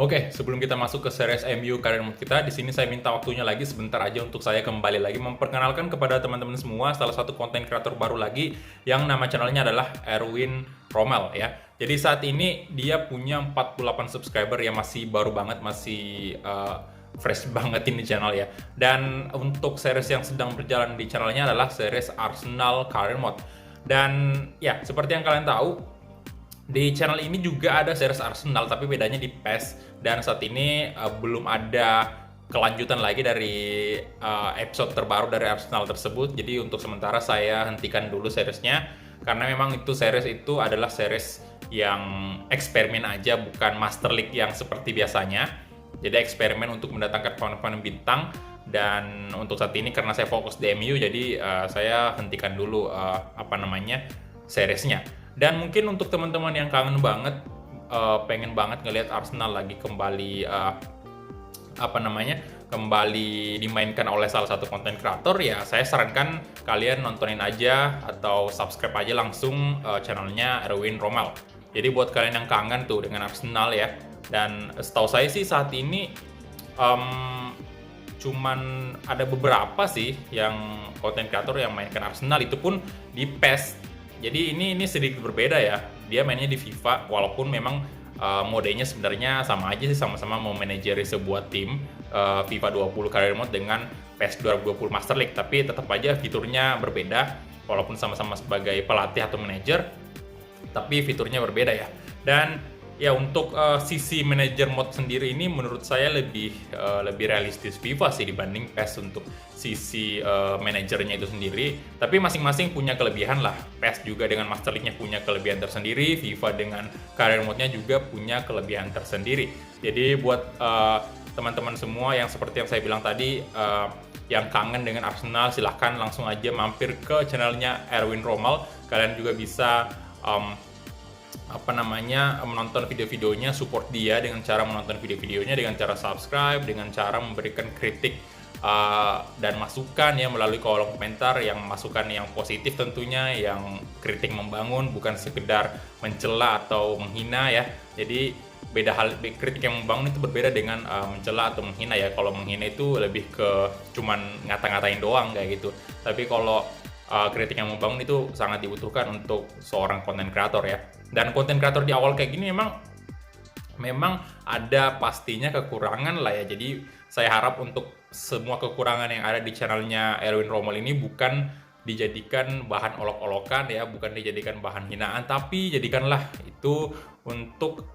Oke, sebelum kita masuk ke series MU Career Mode kita, di sini saya minta waktunya lagi sebentar aja untuk saya kembali lagi memperkenalkan kepada teman-teman semua salah satu konten kreator baru lagi yang nama channelnya adalah Erwin Rommel ya. Jadi saat ini dia punya 48 subscriber yang masih baru banget, masih fresh banget ini channel ya. Dan untuk series yang sedang berjalan di channelnya adalah series Arsenal Career Mode. Dan ya, seperti yang kalian tahu, di channel ini juga ada series Arsenal, tapi bedanya di PES. Dan saat ini belum ada kelanjutan lagi dari episode terbaru dari Arsenal tersebut. Jadi untuk sementara saya hentikan dulu seriesnya, karena memang itu series itu adalah series yang eksperimen aja, bukan Master League yang seperti biasanya. Jadi eksperimen untuk mendatangkan pemain-pemain bintang. Dan untuk saat ini karena saya fokus di MU, jadi saya hentikan dulu seriesnya. Dan mungkin untuk teman-teman yang kangen banget, pengen banget ngelihat Arsenal lagi kembali kembali dimainkan oleh salah satu konten kreator, ya saya sarankan kalian nontonin aja atau subscribe aja langsung channelnya Erwin Rommel. Jadi buat kalian yang kangen tuh dengan Arsenal ya. Dan setahu saya sih saat ini cuman ada beberapa sih yang konten kreator yang mainkan Arsenal, itu pun di PES. Jadi ini sedikit berbeda ya. Dia mainnya di FIFA, walaupun memang modenya sebenarnya sama aja sih, sama-sama mau manajeri sebuah tim FIFA 20 Career Mode dengan PES 2020 Master League, tapi tetap aja fiturnya berbeda, walaupun sama-sama sebagai pelatih atau manajer, tapi fiturnya berbeda ya. Dan ya untuk sisi manager mode sendiri ini menurut saya lebih realistis FIFA sih dibanding PES untuk sisi manajernya itu sendiri. Tapi masing-masing punya kelebihan lah. PES juga dengan Master League-nya punya kelebihan tersendiri, FIFA dengan career mode-nya juga punya kelebihan tersendiri. Jadi buat teman-teman semua yang seperti yang saya bilang tadi, yang kangen dengan Arsenal, silahkan langsung aja mampir ke channelnya Erwin Rommel. Kalian juga bisa menonton video-videonya, support dia dengan cara menonton video-videonya, dengan cara subscribe, dengan cara memberikan kritik dan masukan ya melalui kolom komentar, yang masukan yang positif tentunya, yang kritik membangun, bukan sekedar mencela atau menghina ya. Jadi beda hal, kritik yang membangun itu berbeda dengan mencela atau menghina ya. Kalau menghina itu lebih ke cuman ngata-ngatain doang kayak gitu. Tapi kalau kritik yang membangun itu sangat dibutuhkan untuk seorang konten kreator ya. Dan konten kreator di awal kayak gini memang ada pastinya kekurangan lah ya. Jadi saya harap untuk semua kekurangan yang ada di channelnya Erwin Rommel ini bukan dijadikan bahan olok-olokan ya, bukan dijadikan bahan hinaan, tapi jadikanlah itu untuk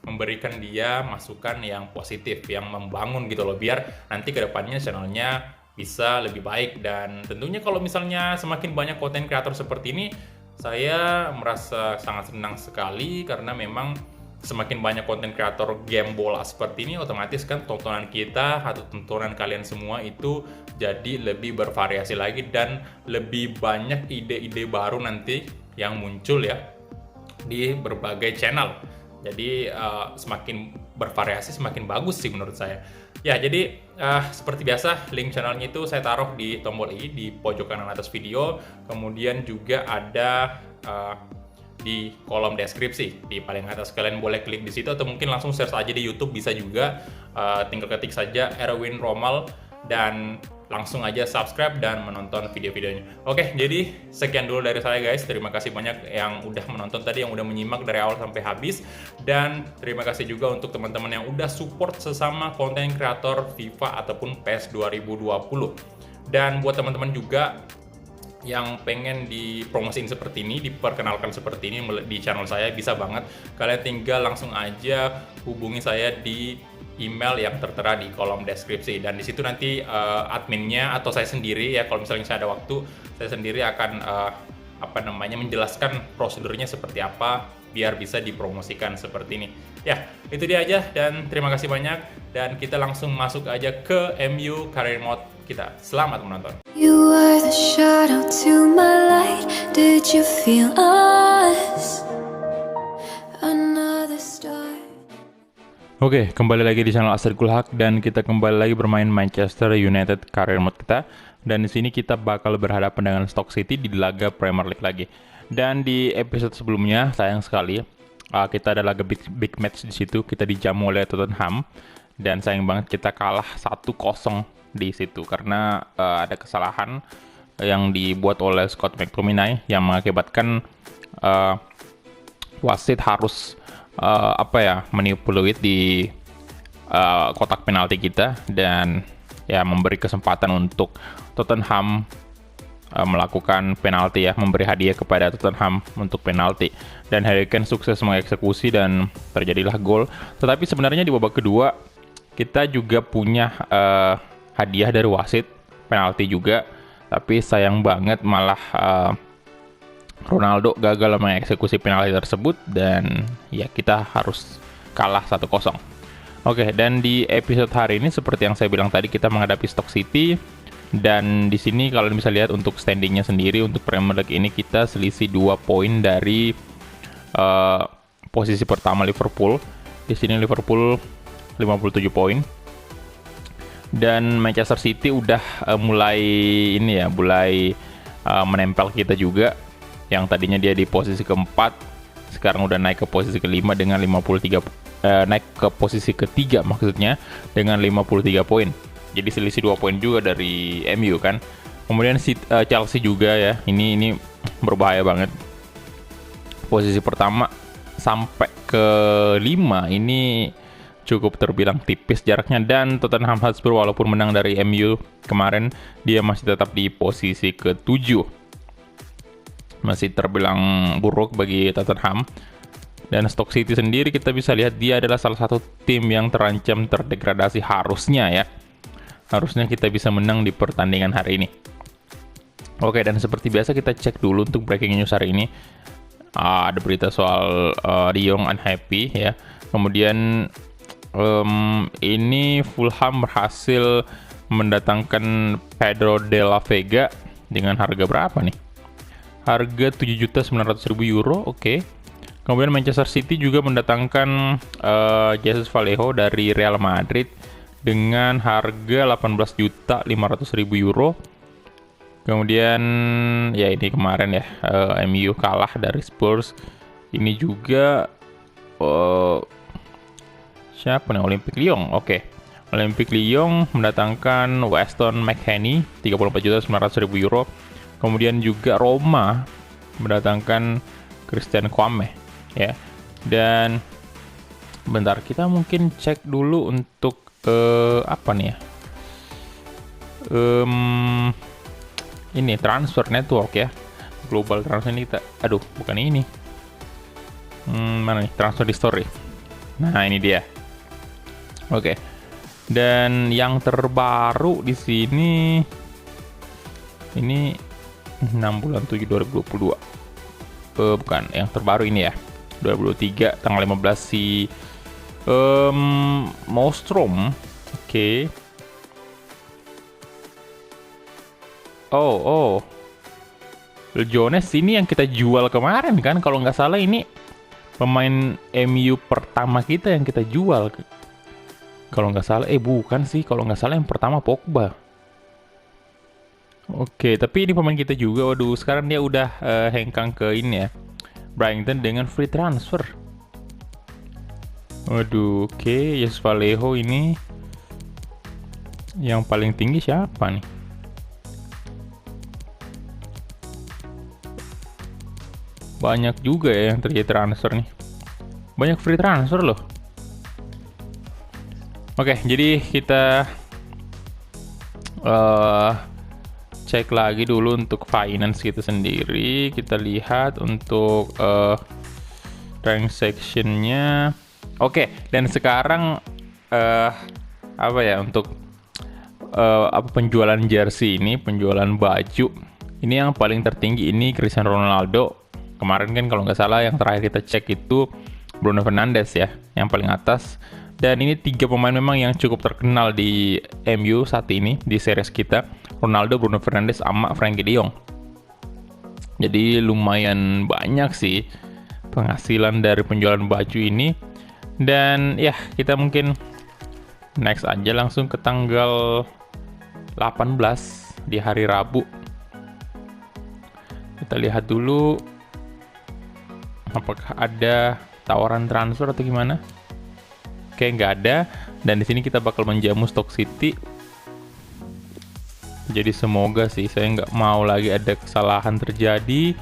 memberikan dia masukan yang positif, yang membangun gitu loh, biar nanti kedepannya channelnya bisa lebih baik. Dan tentunya kalau misalnya semakin banyak konten kreator seperti ini, saya merasa sangat senang sekali, karena memang semakin banyak konten kreator game bola seperti ini, otomatis kan tontonan kita atau tontonan kalian semua itu jadi lebih bervariasi lagi, dan lebih banyak ide-ide baru nanti yang muncul ya di berbagai channel. Jadi semakin bervariasi semakin bagus sih menurut saya. Ya, jadi seperti biasa link channelnya itu saya taruh di tombol i di pojok kanan atas video. Kemudian juga ada di kolom deskripsi di paling atas. Kalian boleh klik di situ, atau mungkin langsung search aja di YouTube bisa juga. Tinggal ketik saja Erwin Rommel dan langsung aja subscribe dan menonton video-videonya. Oke, jadi sekian dulu dari saya guys. Terima kasih banyak yang udah menonton tadi, yang udah menyimak dari awal sampai habis. Dan terima kasih juga untuk teman-teman yang udah support sesama konten kreator FIFA ataupun PES 2020. Dan buat teman-teman juga yang pengen dipromosiin seperti ini, diperkenalkan seperti ini di channel saya, bisa banget. Kalian tinggal langsung aja hubungi saya di email yang tertera di kolom deskripsi, dan di situ nanti adminnya atau saya sendiri ya, kalau misalnya saya ada waktu, saya sendiri akan menjelaskan prosedurnya seperti apa biar bisa dipromosikan seperti ini. Ya, itu dia aja, dan terima kasih banyak, dan kita langsung masuk aja ke MU Career Mode kita. Selamat menonton. You were the shadow to my light. Did you feel us? Another star. Oke, kembali lagi di channel Asrikul Haq, dan kita kembali lagi bermain Manchester United Career Mode kita. Dan di sini kita bakal berhadapan dengan Stoke City di laga Premier League lagi. Dan di episode sebelumnya, sayang sekali, kita ada laga big match di situ, kita dijamu oleh Tottenham dan sayang banget kita kalah 1-0 di situ karena ada kesalahan yang dibuat oleh Scott McTominay yang mengakibatkan wasit harus meniup peluit di kotak penalti kita dan ya memberi kesempatan untuk Tottenham melakukan penalti ya, memberi hadiah kepada Tottenham untuk penalti, dan Harry Kane sukses mengeksekusi dan terjadilah gol. Tetapi sebenarnya di babak kedua kita juga punya hadiah dari wasit penalti juga, tapi sayang banget malah Ronaldo gagal mengeksekusi penalti tersebut dan ya kita harus kalah 1-0. Oke, dan di episode hari ini seperti yang saya bilang tadi, kita menghadapi Stoke City. Dan di sini kalian bisa lihat untuk standingnya sendiri untuk Premier League ini kita selisih 2 poin dari posisi pertama Liverpool. Di sini Liverpool 57 poin. Dan Manchester City udah mulai menempel kita juga. Yang tadinya dia di posisi keempat, sekarang udah naik ke posisi kelima dengan 53 naik ke posisi ketiga maksudnya dengan 53 poin. Jadi selisih 2 poin juga dari MU kan. Kemudian Chelsea juga ya. Ini berbahaya banget. Posisi pertama sampai ke 5 ini cukup terbilang tipis jaraknya, dan Tottenham Hotspur walaupun menang dari MU kemarin, dia masih tetap di posisi ke-7. Masih terbilang buruk bagi Tottenham. Dan Stoke City sendiri kita bisa lihat dia adalah salah satu tim yang terancam terdegradasi harusnya ya. Harusnya kita bisa menang di pertandingan hari ini. Oke, dan seperti biasa kita cek dulu untuk breaking news hari ini. Ada berita soal De Jong unhappy ya. Kemudian ini Fulham berhasil mendatangkan Pedro de la Vega dengan harga berapa nih? Harga 7.900.000 euro, oke. Kemudian Manchester City juga mendatangkan Jesus Vallejo dari Real Madrid dengan harga 18.500.000 euro. Kemudian ya ini kemarin ya MU kalah dari Spurs. Ini juga siapa nih? Olympique Lyon. Oke. Olympique Lyon mendatangkan Weston McKennie 34.900.000 euro. Kemudian juga Roma mendatangkan Christian Kwame ya. Dan bentar, kita mungkin cek dulu untuk apa nih ya? Ini transfer network ya. Global transfer ini kita, bukan ini. Mana nih transfer history? Nah, ini dia. Oke. Dan yang terbaru di sini ini 6 bulan 7 2022. Bukan, yang terbaru ini ya. 2023 tanggal 15 si Mostrom. Oke. Oh. Jones ini yang kita jual kemarin kan, kalau nggak salah ini pemain MU pertama kita yang kita jual. Kalau nggak salah, bukan sih, kalau nggak salah yang pertama Pogba. Oke, tapi ini pemain kita juga. Waduh, sekarang dia udah hengkang ke ini ya, Brighton dengan free transfer. Waduh, oke. Jesus Vallejo ini yang paling tinggi siapa nih? Banyak juga ya yang terjadi transfer nih. Banyak free transfer loh. Oke, jadi kita cek lagi dulu untuk finance kita sendiri. Kita lihat untuk transaction-nya. Oke, dan sekarang untuk penjualan jersey ini, penjualan baju ini yang paling tertinggi ini Cristiano Ronaldo. Kemarin kan kalau nggak salah yang terakhir kita cek itu Bruno Fernandes ya, yang paling atas. Dan ini 3 pemain memang yang cukup terkenal di MU saat ini di series kita, Ronaldo, Bruno Fernandes, sama Frenkie De Jong. Jadi lumayan banyak sih penghasilan dari penjualan baju ini. Dan ya, kita mungkin next aja langsung ke tanggal 18 di hari Rabu. Kita lihat dulu apakah ada tawaran transfer atau gimana? Oke, nggak ada. Dan di sini kita bakal menjamu Stoke City. Jadi semoga sih, saya nggak mau lagi ada kesalahan terjadi.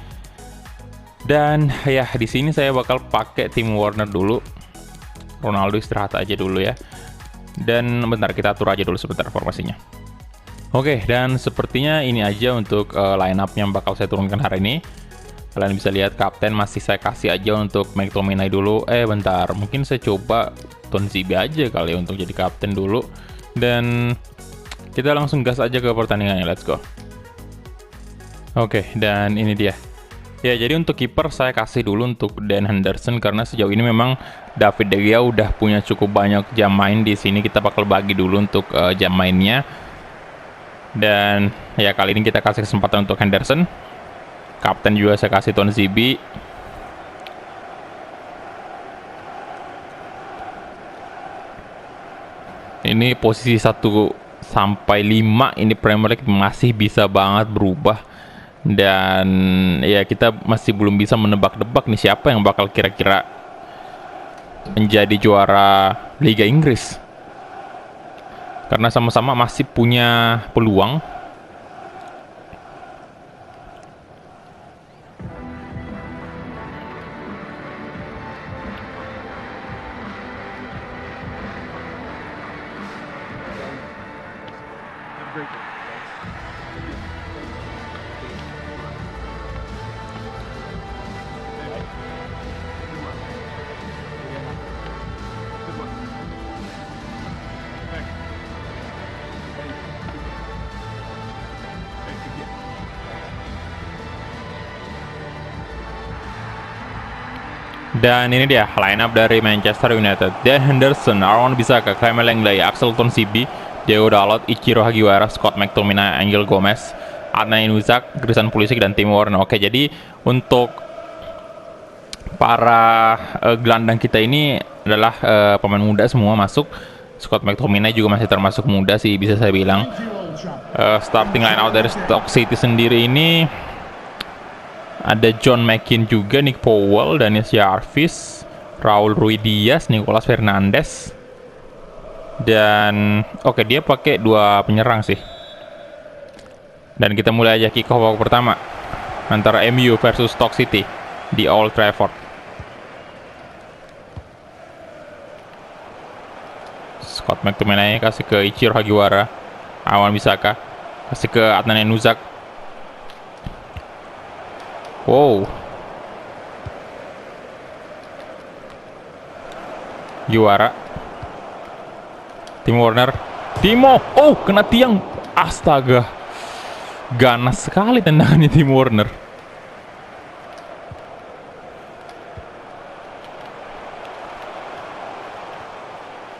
Dan ya di sini saya bakal pakai Tim Werner dulu. Ronaldo istirahat aja dulu ya. Dan bentar, kita atur aja dulu sebentar formasinya. Oke, dan sepertinya ini aja untuk line up yang bakal saya turunkan hari ini. Kalian bisa lihat kapten masih saya kasih aja untuk McTominay dulu. Bentar, mungkin saya coba Tonzibi aja kali ya untuk jadi kapten dulu. Dan kita langsung gas aja ke pertandingannya, let's go. Oke, dan ini dia. Ya, jadi untuk kiper saya kasih dulu untuk Dan Henderson karena sejauh ini memang David De Gea udah punya cukup banyak jam main di sini. Kita bakal bagi dulu untuk jam mainnya. Dan ya kali ini kita kasih kesempatan untuk Henderson. Kapten juga saya kasih Tonzibi. Ini posisi 1 sampai 5 ini Premier League masih bisa banget berubah. Dan ya kita masih belum bisa menebak-nebak nih siapa yang bakal kira-kira menjadi juara Liga Inggris. Karena sama-sama masih punya peluang. Dan ini dia line up dari Manchester United. Dan Henderson, Aaron Bissaka, Clement Lenglet, Axel Tonzibi, Diego Dalot, Ichiro Hagiwara, Scott McTominay, Angel Gomez, Adnan Januzaj, Christian Pulisic, dan Timo Werner. Oke, jadi untuk para gelandang kita ini adalah pemain muda semua masuk. Scott McTominay juga masih termasuk muda sih bisa saya bilang. Starting line out dari Stoke City sendiri ini ada John McGinn juga, Nick Powell, Daniel Jarvis, Raul Ruidiaz, Nicolas Fernandes. Dan oke, dia pakai 2 penyerang sih. Dan kita mulai aja kick off babak pertama antara MU versus Stoke City di Old Trafford. Scott McTominay kasih ke Ichiro Hagiwara, Aaron Bissaka kasih ke Adnan Januzaj. Wow, Hagiwara, Timo Werner, Timo, oh kena tiang, astaga, ganas sekali tendangannya Timo Werner.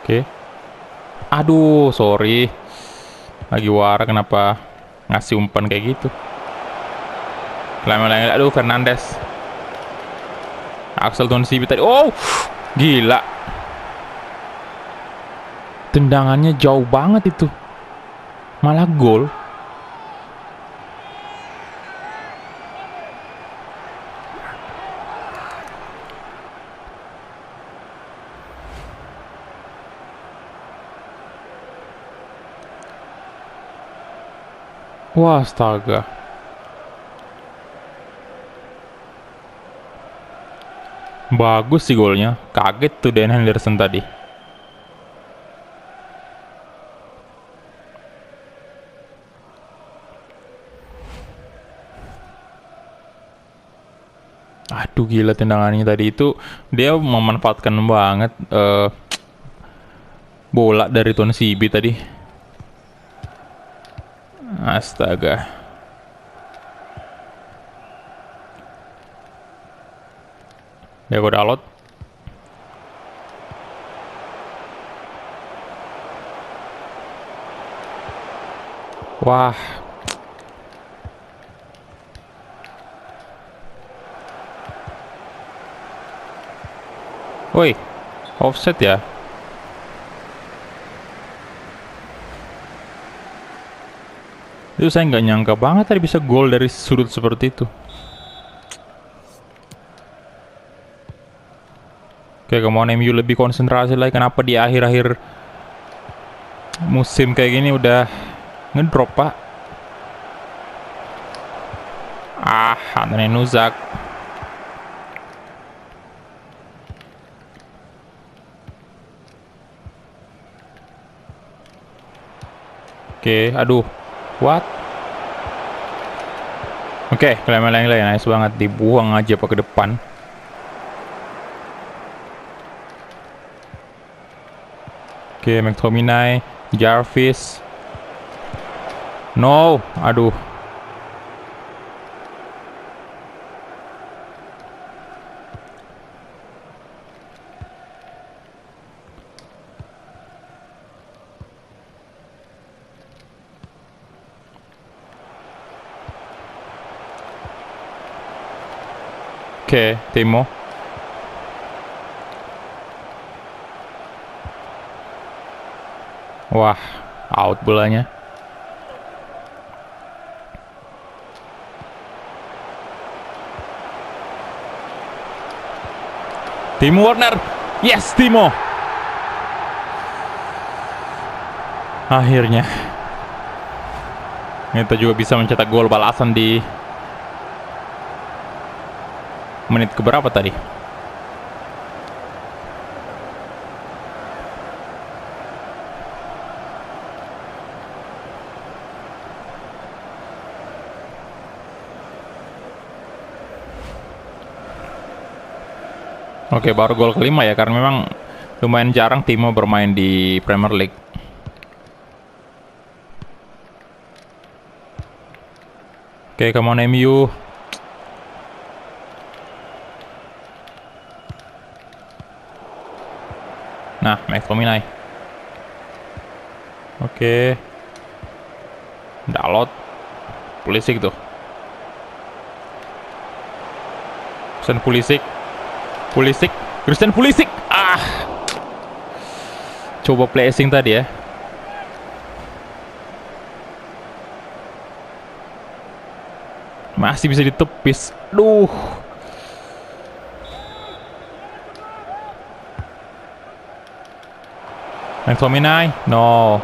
Oke, aduh sorry, Hagiwara kenapa ngasih umpan kayak gitu. Aduh, Fernandes, Axel Tonzibi tadi, oh gila, tendangannya jauh banget itu, malah gol. Wah, astaga. Bagus sih golnya. Kaget tuh Dan Henderson tadi. Aduh gila tendangannya tadi itu. Dia memanfaatkan banget bola dari Tonzibi tadi. Astaga. Diego Dalot. Wah. Woi, offset ya. Itu saya nggak nyangka banget tadi bisa gol dari sudut seperti itu. Oke, kemauan MU lebih konsentrasi lagi. Kenapa di akhir-akhir musim kayak gini udah ngedrop, Pak? Anthony Nuzak. Oke, aduh. What? Oke, Lemah-Lemah nice banget, dibuang aja ke depan. Oke, McTominay, Jarvis. No, aduh. Oke, Timo. Wah, out bolanya. Timo Werner. Yes, Timo. Akhirnya. Kita juga bisa mencetak gol balasan di menit keberapa tadi? Oke, baru gol kelima ya, karena memang lumayan jarang Timo bermain di Premier League. Oke, come on MU. Nah, McTominay. Oke. Dalot. Pulisic tuh. Christian Pulisic. Coba placing tadi ya. Masih bisa ditepis. Duh. McTominay. No.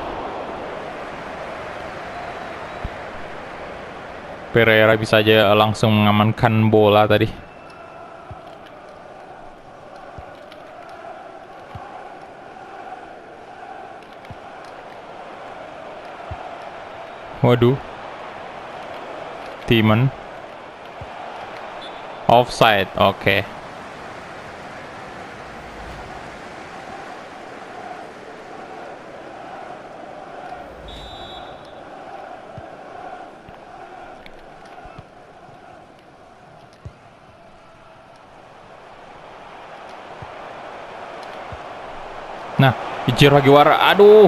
Pereira bisa aja langsung mengamankan bola tadi. Waduh. Timon. Offside. Oke. Nah, Ichiro Hagiwara. Aduh.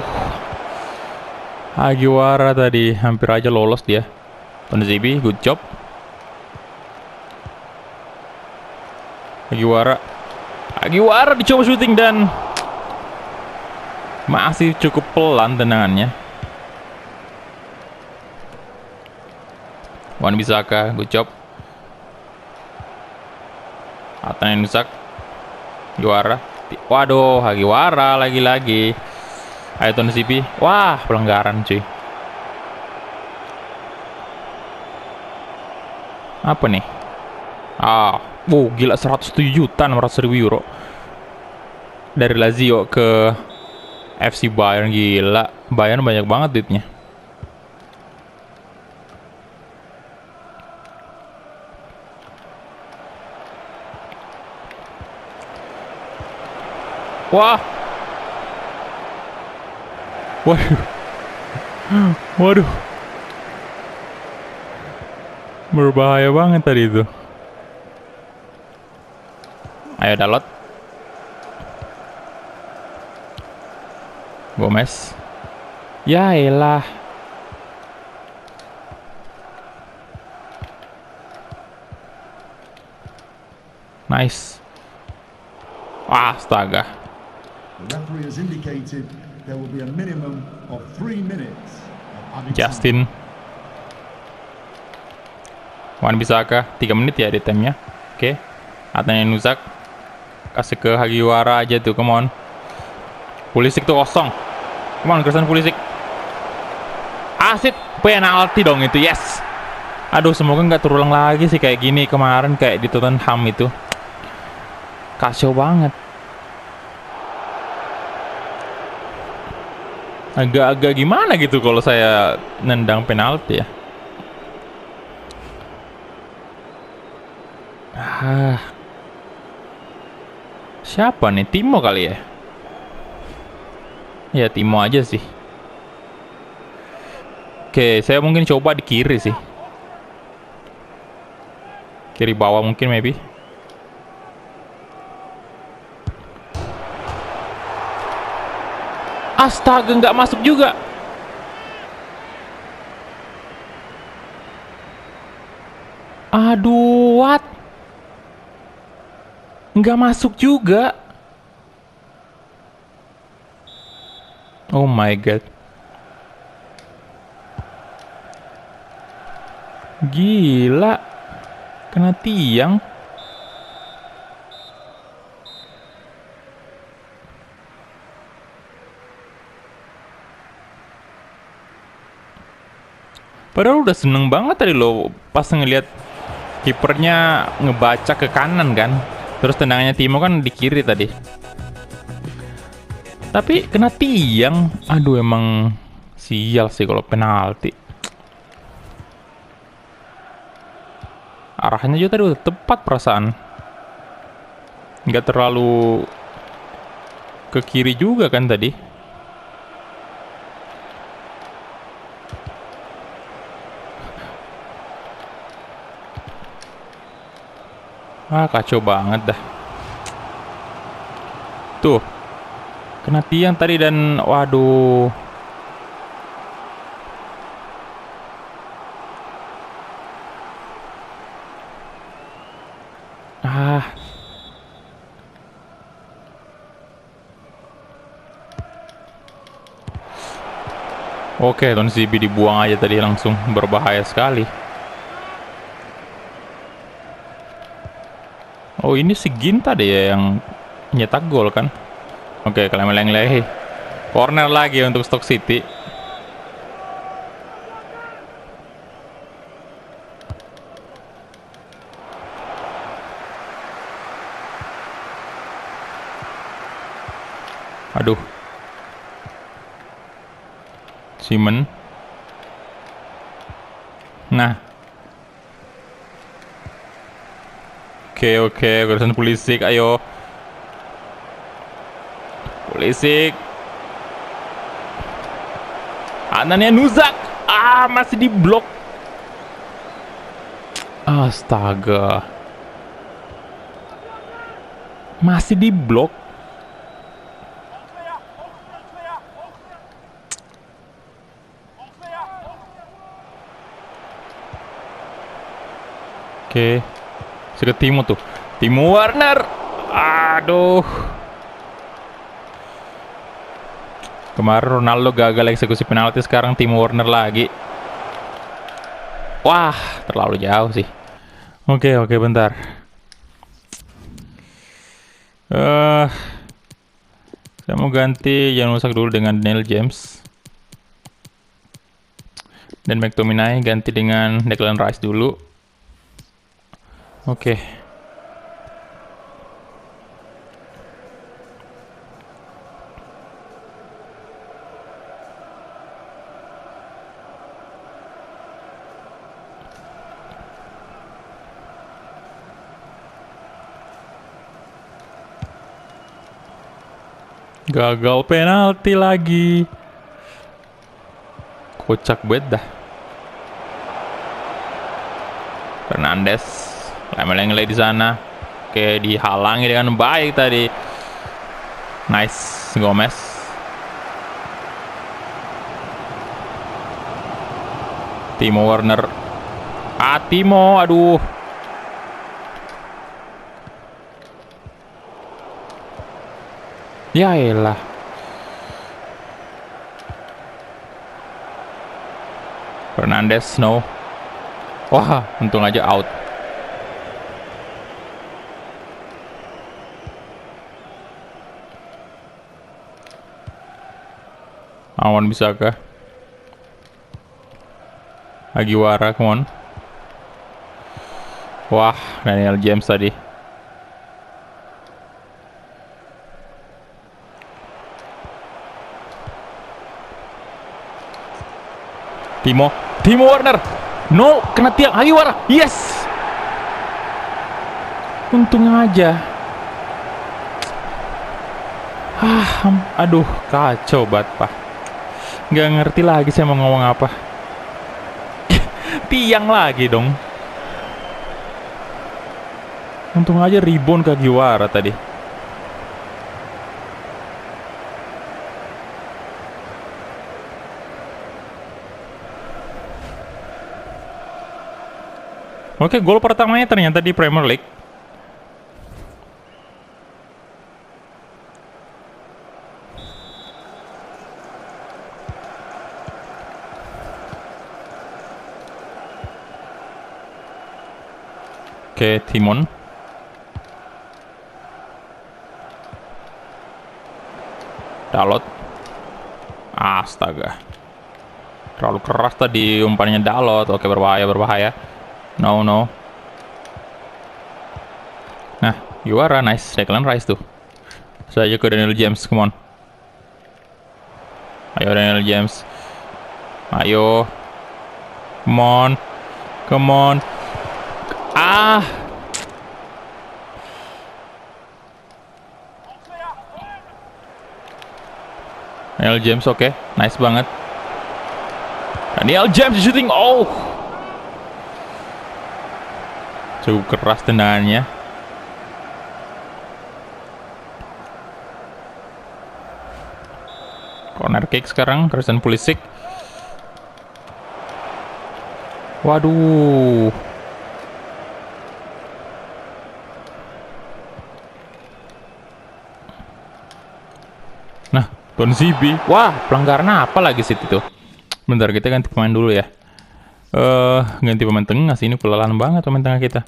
Hagiwara tadi hampir aja lolos dia. Tonzibi, good job. Hagiwara dicoba syuting dan masih cukup pelan tendangannya. Wan-Bissaka, good job. Anthony Nuzak. Hagiwara. Waduh, Hagiwara lagi-lagi. Ayo Tonzibi. Wah, pelanggaran cuy. Apa nih? Gila, 107 juta 600.000 euro dari Lazio ke FC Bayern. Gila, Bayern banyak banget duitnya. Wah. Waduh. Berbahaya banget tadi itu. Ayo Dalot. Gomez. Ya elah. Nice. Astaga. Justin. Wan-Bissaka 3 menit ya di timenya. Oke. Anthony Nuzak. Kasih ke Hagiwara aja tuh, come on. Pulisic tuh kosong. Come on, Christian Pulisic. Asit, penalti dong itu, yes. Aduh, semoga nggak terulang lagi sih kayak gini kemarin, kayak di Tottenham itu. Kacau banget. Agak-agak gimana gitu kalau saya nendang penalti ya. Siapa nih? Timo kali ya? Ya Timo aja sih. Oke, saya mungkin coba di kiri sih. Kiri bawah mungkin maybe. Astaga, nggak masuk juga. Aduh, what? Nggak masuk juga. Oh my god. Gila. Kena tiang. Padahal udah seneng banget tadi lo pas ngelihat kipernya ngebaca ke kanan kan. Terus tendangannya Timo kan di kiri tadi. Tapi kena tiang. Aduh, emang sial sih kalau penalti. Arahnya juga tadi udah tepat perasaan. Nggak terlalu ke kiri juga kan tadi. Kacau banget dah. Tuh. Kena tiang tadi dan waduh. Oke, Ton Zibi dibuang aja tadi langsung, berbahaya sekali. Oh, ini si Ginta deh ya yang nyetak gol kan. Oke, kalian meleng-lehi. Corner lagi untuk Stoke City. Aduh. Simon. Nah. Oke, Christian Pulisic, ayo. Pulisic. Ananya Nuzak. Masih di blok. Astaga. Masih di blok. Oke. Ke Timo tuh. Timo Werner. Aduh. Kemarin Ronaldo gagal eksekusi penalti, sekarang Timo Werner lagi. Wah, terlalu jauh sih. Oke, bentar. Saya mau ganti Jan Osak dulu dengan Daniel James. Dan McTominay ganti dengan Declan Rice dulu. Oke. Gagal penalti lagi. Kocak banget dah. Fernandes lempar di sana. Oke, dihalangi dengan baik tadi. Nice, Gomez. Timo Werner. Timo, aduh. Ya elah. Fernandes, no. Wah, untung aja out. Awan Bisaka. Hagiwara, come on. Wah, Daniel James tadi. Timo Werner. No, kena tiang. Hagiwara. Yes. Untung aja. Aduh, kacau banget, Pak. Nggak ngerti lagi saya mau ngomong apa. Tiang lagi dong. Untung aja rebound ke Hagiwara tadi. Oke, gol pertamanya ternyata di Premier League. Oke, Timon. Dalot. Astaga. Terlalu keras tadi umpannya Dalot. Oke, berbahaya. No. Nah, Hagiwara, nice. Declan Rice tuh. Saja ke Daniel James, come on. Ayo Daniel James. Ayo. Come on. Daniel James, oke. Nice banget. Daniel James shooting. Oh. Cukup keras tendangannya. Corner kick sekarang, Christian Pulisic. Waduh. Nah, Tonzibi. Wah, pelanggaran apa lagi sih itu? Bentar, kita ganti pemain dulu ya. Ganti pemain tengah sih, ini kelelahan banget pemain tengah kita.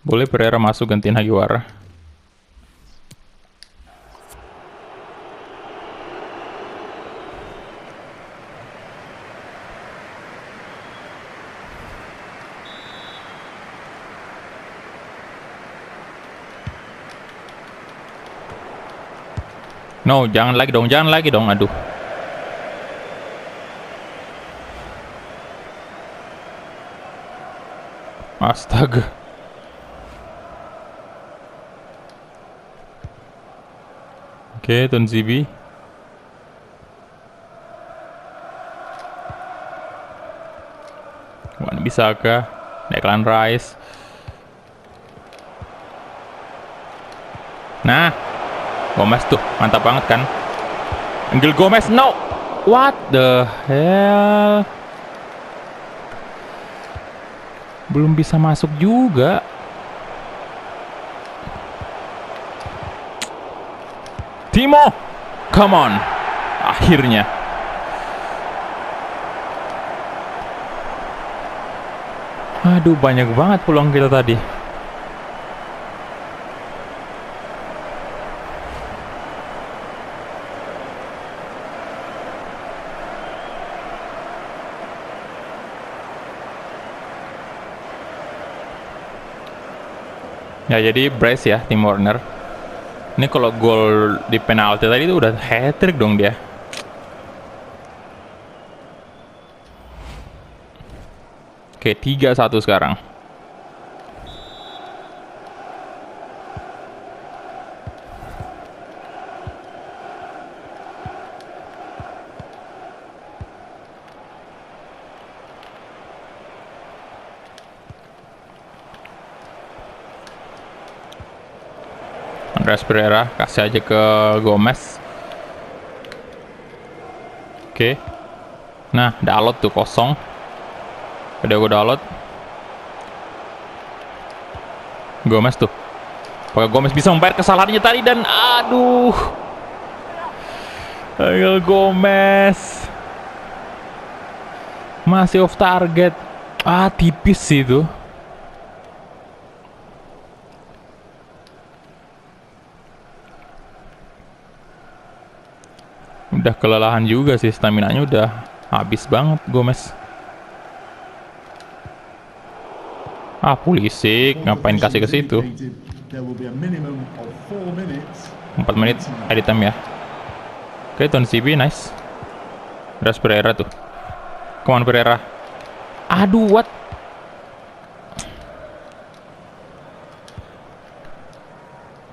Boleh Pereira masuk gantiin Hagiwara. No, jangan lagi dong, aduh. Astaga. Oke, Tonzibi. Wan Bisaka, Declan Rice. Nah, Gomez tuh, mantap banget kan? Angel Gomez, no! What the hell? Belum bisa masuk juga. Timo! Come on! Akhirnya. Aduh, banyak banget peluang kita tadi. Ya, jadi brace ya Timo Werner. Ini kalau gol di penalti tadi itu udah hat-trick dong dia. Oke, 3-1 sekarang. Andreas Pereira kasih aja ke Gomez. Oke. Nah, Dalot tuh kosong. Udah gue Dalot. Gomez tuh. Apakah Gomez bisa membayar kesalahannya tadi dan aduh. Angel Gomez. Masih off target. Tipis sih itu. udah kelelahan juga sih, stamina-nya udah habis banget Gomez. Pulisic ngapain kasih ke situ? 4 menit edit time ya. Oke, Ton CB nice. Ras Pereira tuh. Come on Pereira. Aduh, what?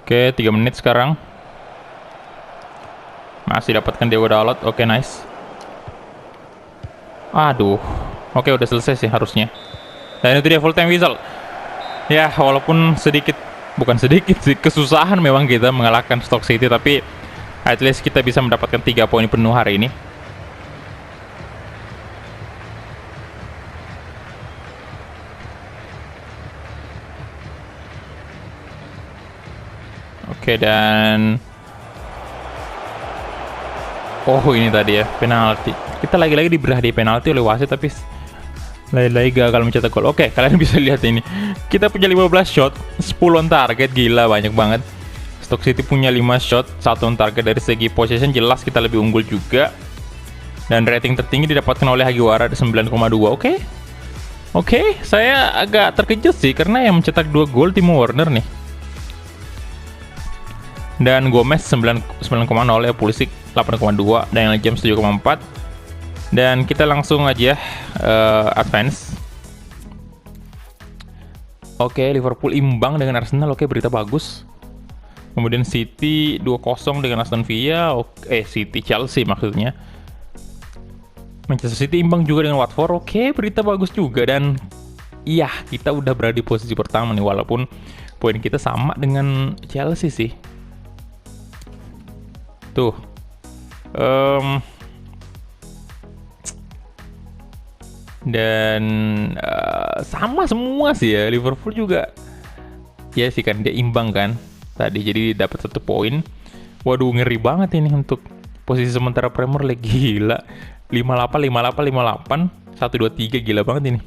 Oke, 3 menit sekarang. Masih dapatkan Diego Dalot. Oke, nice. Aduh. Oke, udah selesai sih harusnya. Dan itu dia full time whistle. Ya, walaupun bukan sedikit sih, kesusahan memang kita mengalahkan Stoke City, tapi at least kita bisa mendapatkan 3 poin penuh hari ini. Oke, dan ini tadi ya, penalti. Kita lagi-lagi diberah di penalti oleh wasit, tapi lagi-lagi gagal mencetak gol. Oke, kalian bisa lihat ini. Kita punya 15 shot, 10 on target, gila banyak banget. Stoke City punya 5 shot, 1 on target. Dari segi possession jelas kita lebih unggul juga. Dan rating tertinggi didapatkan oleh Hagiwara 9,2. Oke, saya agak terkejut sih karena yang mencetak 2 gol Timo Werner nih. Dan Gomez 9,0 ya, Pulisic 8,2, dan James 7,4. Dan kita langsung aja advance. Oke, Liverpool imbang dengan Arsenal. Oke, berita bagus. Kemudian City 2-0 dengan Aston Villa. City Chelsea maksudnya. Manchester City imbang juga dengan Watford. Oke, berita bagus juga. Dan iya, kita udah berada di posisi pertama nih, walaupun poin kita sama dengan Chelsea sih. Tuh. Dan sama semua sih ya. Liverpool juga ya sih kan, dia imbang kan tadi, jadi dapat 1 poin. Waduh, ngeri banget ini untuk posisi sementara Premier League. Gila, 58 1, 2, 3, gila banget ini.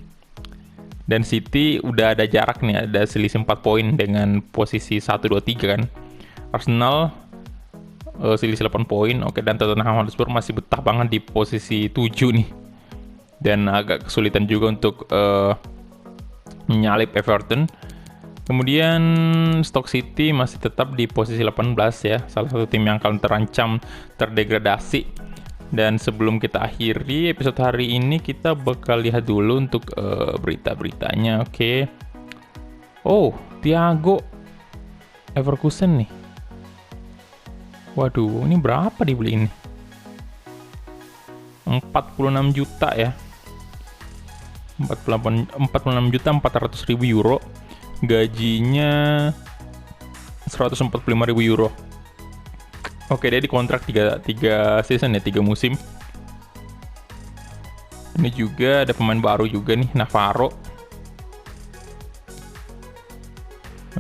Dan City udah ada jarak nih, ada selisih 4 poin dengan posisi 1, 2, 3 kan. Arsenal selisih 8 poin. Oke, dan Tottenham Hotspur masih betah banget di posisi 7 nih. Dan agak kesulitan juga untuk menyalip Everton. Kemudian Stoke City masih tetap di posisi 18 ya, salah satu tim yang akan terancam terdegradasi. Dan sebelum kita akhiri episode hari ini, kita bakal lihat dulu untuk berita-beritanya. Oke. Thiago Leverkusen nih. Waduh, ini berapa dibeli ini? 46 juta ya. 46 juta 400 ribu euro. Gajinya 145 ribu euro. Oke, dia dikontrak 3 season ya, 3 musim. Ini juga ada pemain baru juga nih, Navarro.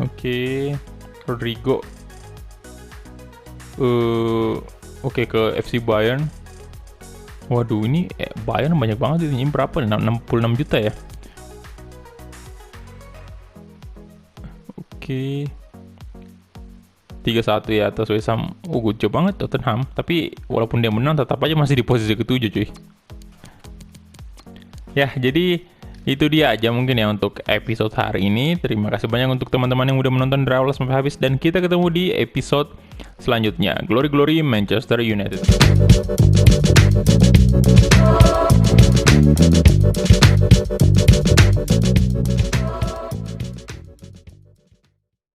Oke, Rodrigo. Oke, ke FC Bayern. Waduh, ini Bayern banyak banget ini. Berapa? 66 juta ya. Oke. 3-1 ya atas West Ham. Good job banget Tottenham. Tapi walaupun dia menang, tetap aja masih di posisi ke-7 cuy. Ya, jadi itu dia aja mungkin ya untuk episode hari ini. Terima kasih banyak untuk teman-teman yang udah menonton dari awal sampai habis. Dan kita ketemu di episode selanjutnya. Glory Glory Manchester United.